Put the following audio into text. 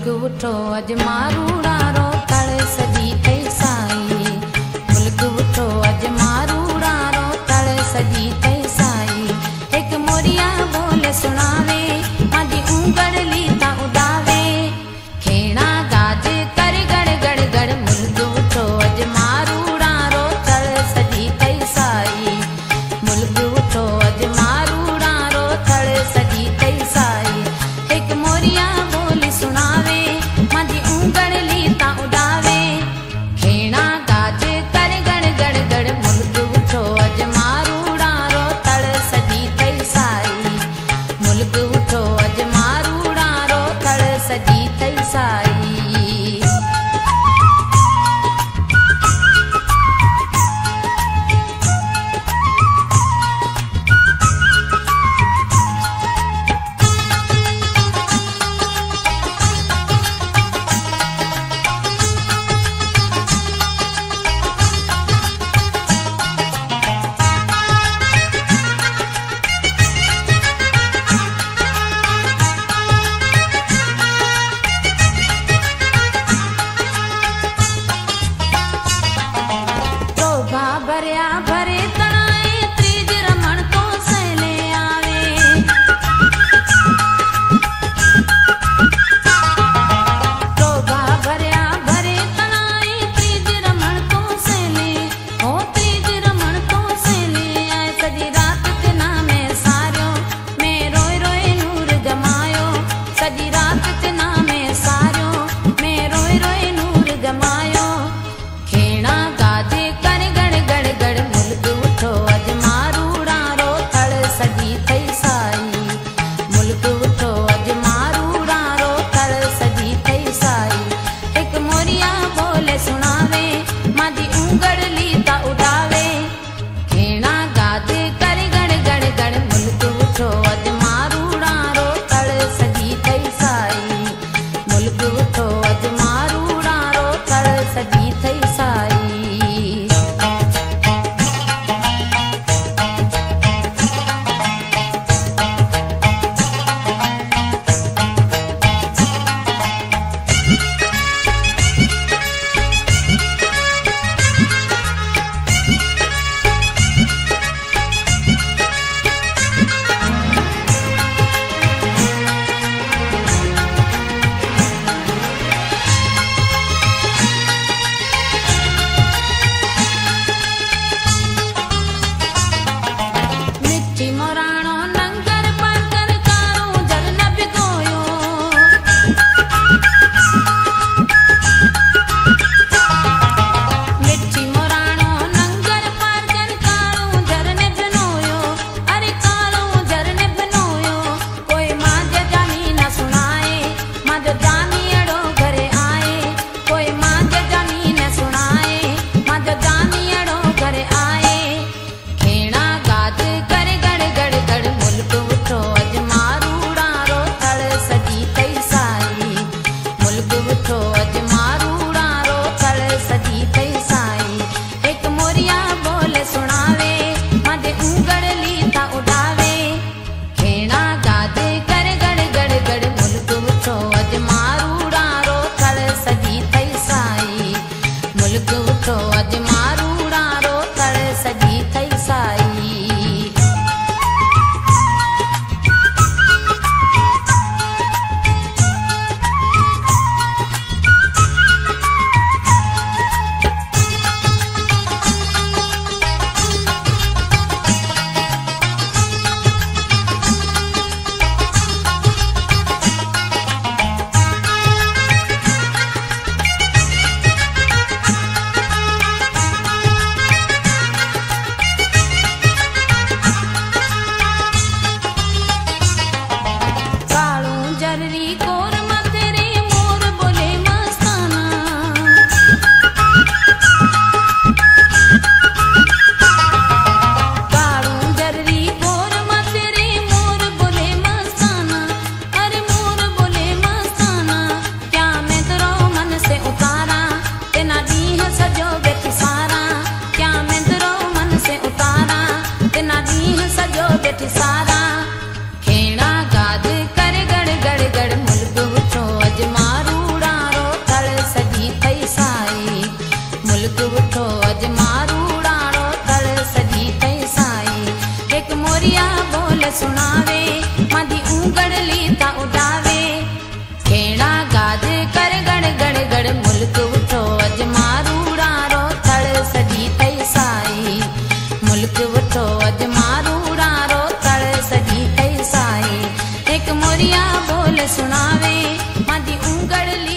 मुल्क उठो अज मारूड़ा रो तड़ सजी तई साई। मुल्क उठो अज मारूड़ा रो तड़ सजी तई साई। एक मोरिया बोल सुनावे मादी ऊंगड़ लीता उड़ावे। खेड़ा गाज कर गड़ गड़ गड़ मुल्क उठो अज मारूड़ा रो तड़ सजी तई साई। मुल्क उठो अज मारूड़ा रो तड़ सजी तई साई। एक मोरिया बोल सुनावे मादी ऊंगड़ लीता उड़ावे। खेड़ा गाज कर गड़ गड़ गड़ मुल्क उठो अज मारूड़ा रो तड़ सजी तई साई। मुल्क उठो अज मारूड़ा रो तड़ सजी तई साई। भरिया भरे तनाए त्रीज रमण को सहले आवे। शोभा भरिया भरे तनाए त्रीज रमण को सहले। ओ त्रीज रमण को सहले आए सजी रात तना में सारियो मैं रोए रोए नूर गमायो। सजी रात तना में सारियो मैं रोए रोए नूर गमायो। खेड़ा गाजे कर गड़ गड़ गड़ मुल्क उठो अज मारूड़ा रो तड़ सजी तई साई। मुल्क उठो अज मारूड़ा रो तड़ सजी तई साई। एक मोरिया बोले सुनावे मादी ऊंगड़ लीता उड़ावे। खेड़ा गाज कर गड़ गड़ गड़ मुल्क उठो अज मारूड़ा रो तड़ सजी तई साई। मुल्क उठो अज मारूड़ा रो तड़ सजी तई साई। मिठी मोराणो नंगर पाकर कारो जल न भिगोयो। मिठी मोराणो नंगर पाकर कारो जल न बनोयो। अरे कारो जल न बनोयो कोई माज जानी न सुनाए। माज जानी अड़ो घरे आए कोई माज जानी न सुनाए। माज जानी अड़ो घरे आए। खेड़ा गाज कर गड़ गड़ गड़ मुल्क उठो अज मारूड़ा रो तड़ सजी तई साई। मुल्क उठो अज मारूड़ा रो तड़ सजी तई साई। एक मोरिया बोल सुनावे मादे ऊंगड़ लीता उड़ावे। खेड़ा गाज कर गड़ गड़ गड़ मुल्क उठो अज मारूड़ा गढ़